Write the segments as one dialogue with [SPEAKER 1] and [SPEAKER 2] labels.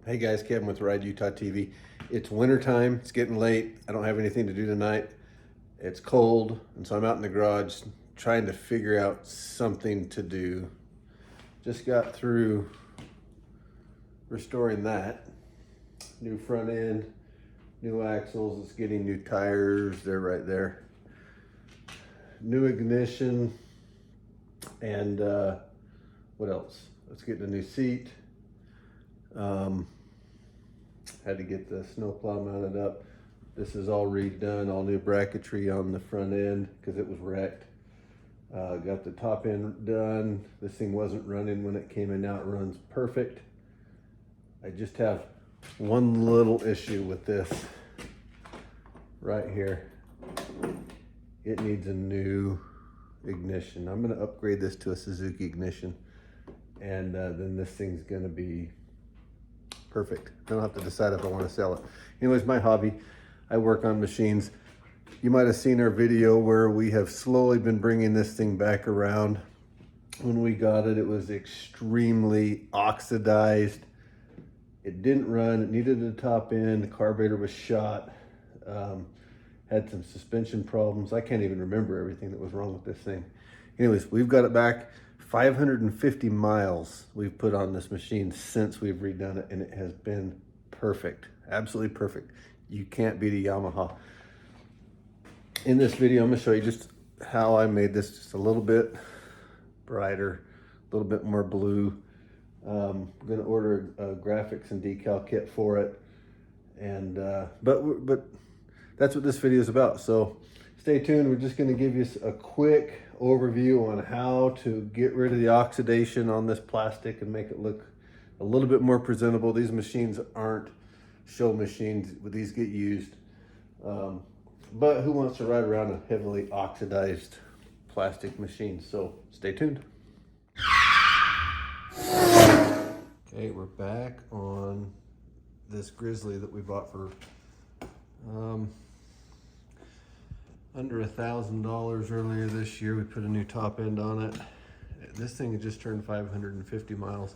[SPEAKER 1] Hey guys, Kevin with Ride Utah TV. It's winter time, it's getting late. I don't have anything to do tonight. It's cold, and so I'm out in the garage trying to figure out something to do. Just got through restoring that. New front end, new axles, it's getting new tires, they're right there. New ignition, and what else? Let's get a new seat. Had to get the snowplow mounted up. This is all redone, all new bracketry on the front end because it was wrecked. Got the top end done. This thing wasn't running when it came in. Now it runs perfect. I just have one little issue with this right here. It needs a new ignition. I'm going to upgrade this to a Suzuki ignition, and then this thing's going to be perfect. I don't have to decide if I want to sell it. Anyways, my hobby, I work on machines. You might have seen our video where we have slowly been bringing this thing back around. When we got it, it was extremely oxidized. It didn't run, it needed a top end, the carburetor was shot, had some suspension problems. I can't even remember everything that was wrong with this thing. Anyways, we've got it back. 550 miles we've put on this machine since we've redone it, and it has been perfect, absolutely perfect. You can't beat a Yamaha. In this video, I'm gonna show you just how I made this just a little bit brighter, a little bit more blue. I'm gonna order a graphics and decal kit for it, and but that's what this video is about. So stay tuned. We're just gonna give you a quick overview on how to get rid of the oxidation on this plastic and make it look a little bit more presentable. These machines aren't show machines, these get used. But who wants to ride around a heavily oxidized plastic machine? So stay tuned. Okay, we're back on this Grizzly that we bought for under $1,000 earlier this year. We put a new top end on it. This thing had just turned 550 miles,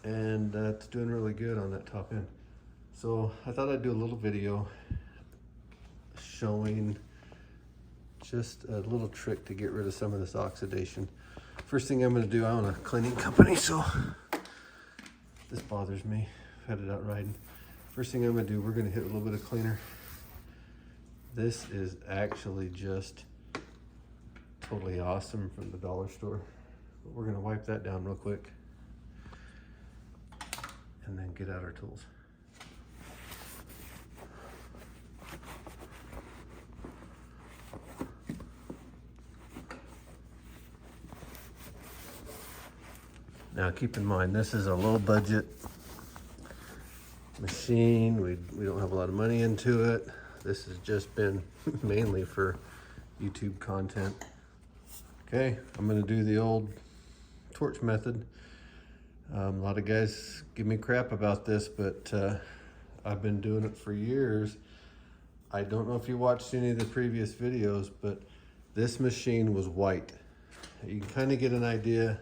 [SPEAKER 1] and it's doing really good on that top end. So I thought I'd do a little video showing just a little trick to get rid of some of this oxidation. First thing I'm going to do, I own a cleaning company, so this bothers me. I've had it out riding. First thing I'm going to do, we're going to hit a little bit of cleaner. This is actually just totally awesome from the dollar store. But we're gonna wipe that down real quick and then get out our tools. Now keep in mind, this is a low budget machine. We don't have a lot of money into it. This has just been mainly for YouTube content. Okay, I'm gonna do the old torch method. A lot of guys give me crap about this, but I've been doing it for years. I don't know if you watched any of the previous videos, but this machine was white. You can kind of get an idea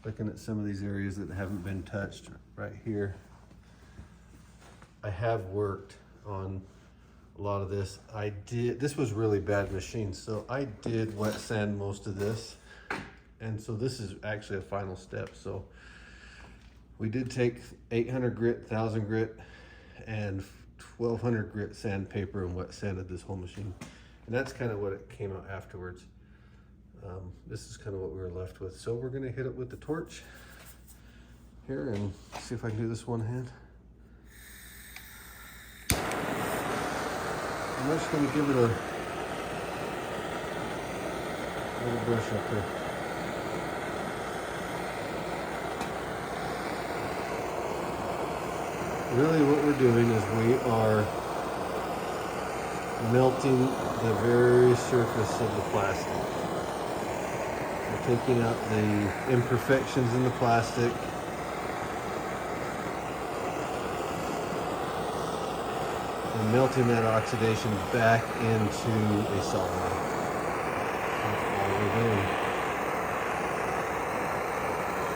[SPEAKER 1] looking at some of these areas that haven't been touched right here. I have worked on a lot of this. This was really bad machine, so I did wet sand most of this, and so this is actually a final step. So we did take 800 grit, 1000 grit, and 1200 grit sandpaper and wet sanded this whole machine, and that's kind of what it came out afterwards. This is kind of what we were left with. So we're gonna hit it with the torch here and see if I can do this one hand. I'm just going to give it a little brush up there. Really what we're doing is we are melting the very surface of the plastic. We're taking out the imperfections in the plastic. And melting that oxidation back into a solid. That's all we're doing.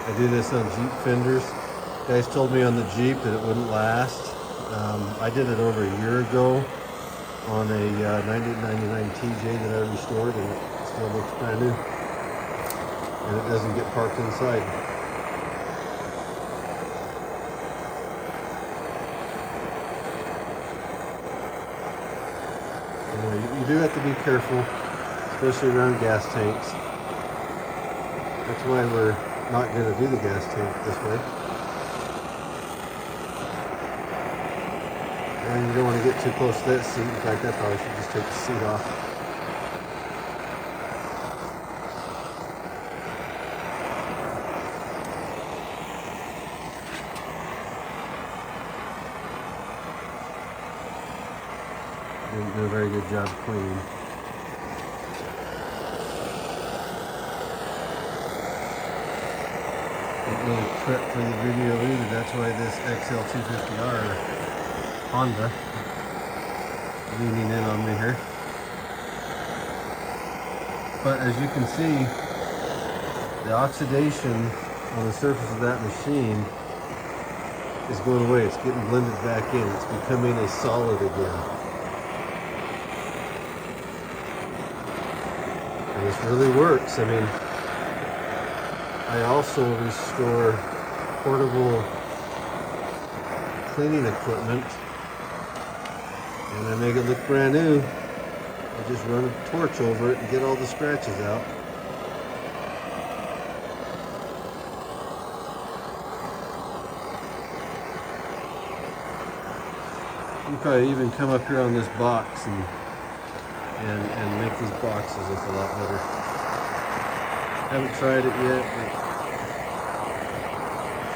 [SPEAKER 1] I do this on Jeep fenders. Guys told me on the Jeep that it wouldn't last. I did it over a year ago on a 1999 TJ that I restored, and it still looks brand new. And it doesn't get parked inside. Anyway, you do have to be careful, especially around gas tanks. That's why we're not going to do the gas tank this way. And you don't want to get too close to that seat. In fact, I probably should just take the seat off. Didn't do a very good job cleaning. A little prep for the video either. That's why this XL250R Honda leaning in on me here. But as you can see, the oxidation on the surface of that machine is going away. It's getting blended back in. It's becoming a solid again. And this really works. I mean, I also restore portable cleaning equipment, and I make it look brand new. I just run a torch over it and get all the scratches out. You probably even come up here on this box and make these boxes look a lot better. Haven't tried it yet, but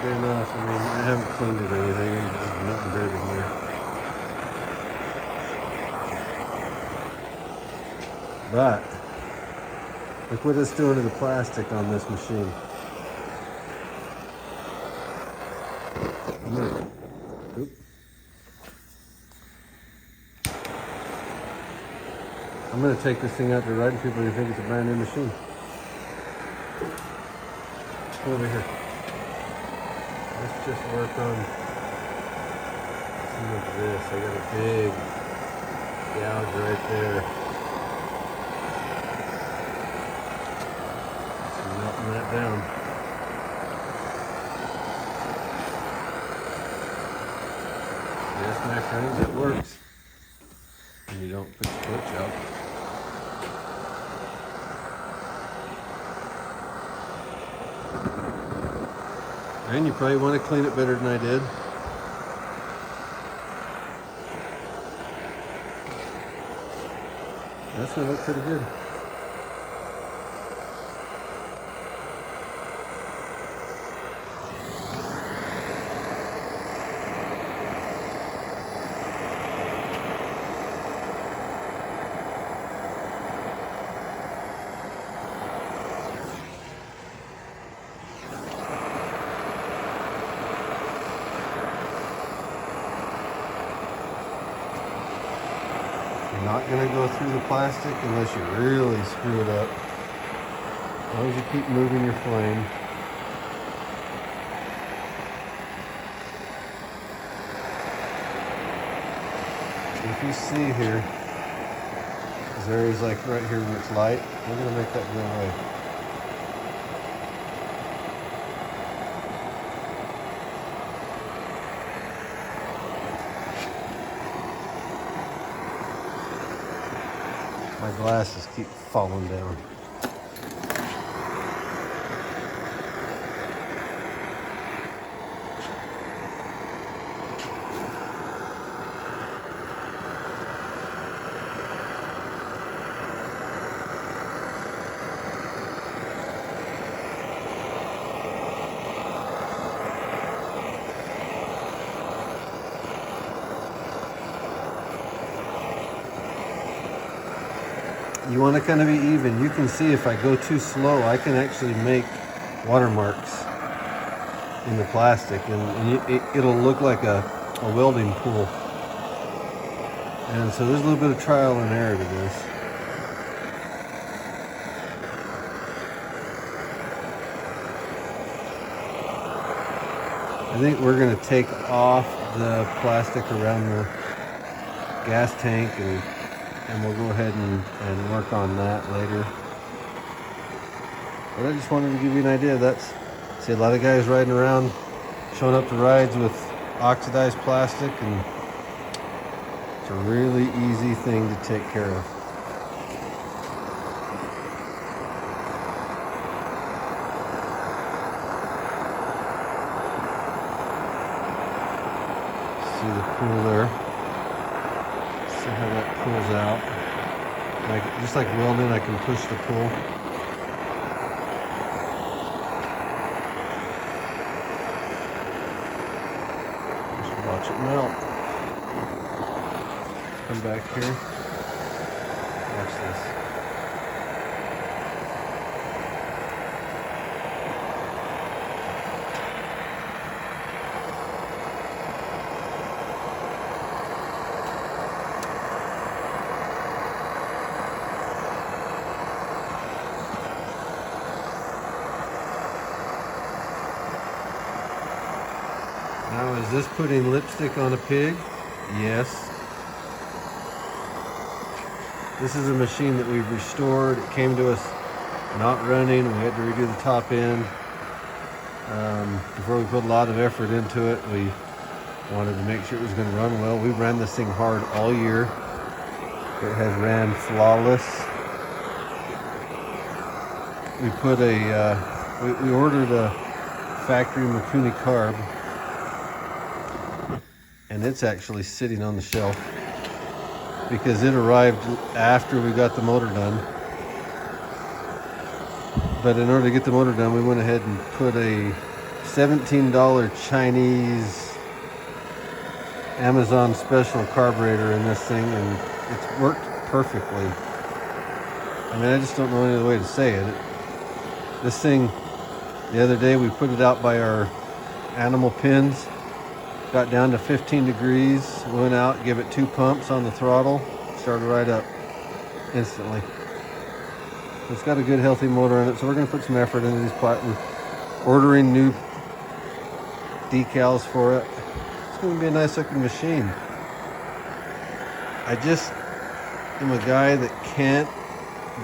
[SPEAKER 1] sure enough, I mean, I haven't cleaned it or anything. There's nothing dirty here. But look what it's doing to the plastic on this machine. I'm gonna take this thing out to ride, and people are gonna think it's a brand new machine. Come over here. Let's just work on some of this. I got a big gouge right there. Just melting that down. Yes, my friends, it works. And you don't put your torch out. And you probably want to clean it better than I did. That's gonna look pretty good. You're not going to go through the plastic unless you really screw it up. As long as you keep moving your flame. If you see here, there's areas like right here where it's light, we're going to make that go away. My glasses keep falling down. You want to kind of be even. You can see if I go too slow, I can actually make watermarks in the plastic, and it'll look like a welding pool. And so there's a little bit of trial and error to this. think we're gonna take off the plastic around the gas tank and we'll go ahead and work on that later. But I just wanted to give you an idea. See a lot of guys riding around, showing up to rides with oxidized plastic, and it's a really easy thing to take care of. See the pool there. See how that pulls out. Just like welding, I can push the pool. Just watch it melt. Come back here. Watch this. Now, is this putting lipstick on a pig? Yes. This is a machine that we've restored. It came to us not running. We had to redo the top end. Before we put a lot of effort into it, we wanted to make sure it was going to run well. We ran this thing hard all year. It has ran flawless. We put we ordered a factory Mikuni carb, and it's actually sitting on the shelf because it arrived after we got the motor done. But in order to get the motor done, we went ahead and put a $17 Chinese Amazon special carburetor in this thing, and it's worked perfectly. I mean, I just don't know any other way to say it. This thing, the other day we put it out by our animal pens, got down to 15 degrees, went out, gave it 2 pumps on the throttle, started right up instantly. It's got a good healthy motor in it, so we're going to put some effort into these we're ordering new decals for it. It's going to be a nice looking machine. I just am a guy that can't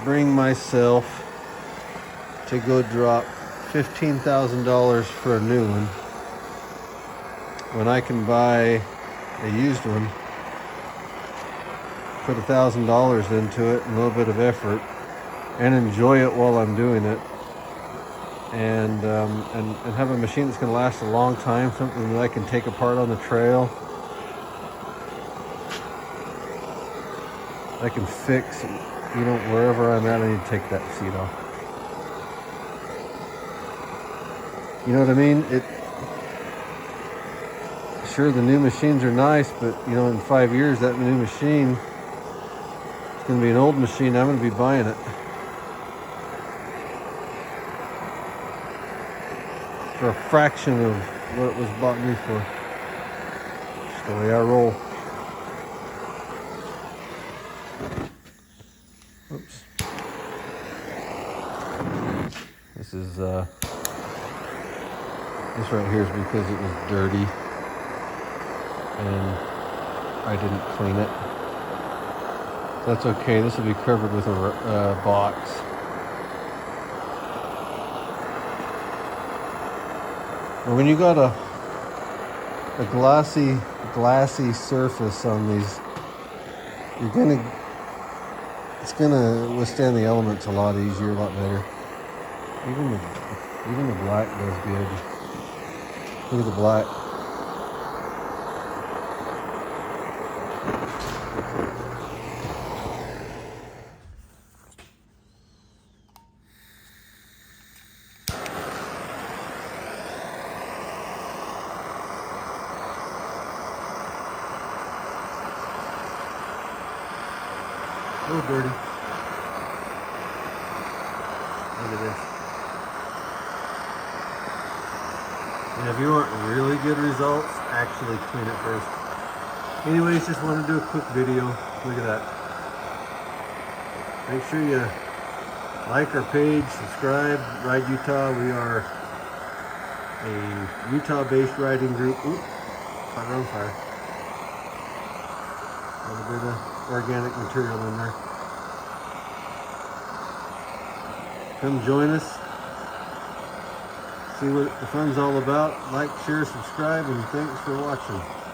[SPEAKER 1] bring myself to go drop $15,000 for a new one when I can buy a used one, put $1,000 into it, and a little bit of effort, and enjoy it while I'm doing it, and have a machine that's going to last a long time, something that I can take apart on the trail, I can fix, wherever I'm at. I need to take that seat off. You know what I mean? Sure, the new machines are nice, but in 5 years, that new machine is going to be an old machine. I'm going to be buying it for a fraction of what it was bought me for. Just the way I roll. Oops. This right here is because it was dirty and I didn't clean it. That's okay. This will be covered with a box. And when you got a glassy surface on these, it's gonna withstand the elements a lot easier, a lot better. Even the black does good. Look at the black. A little dirty. Look at this. And if you want really good results, actually clean it first. Anyways, just wanted to do a quick video. Look at that. Make sure you like our page, subscribe, Ride Utah. We are a Utah-based riding group. Oop, caught on fire. A little bit of organic material in there. Come join us. See what the fun's all about. Like, share, subscribe, and thanks for watching.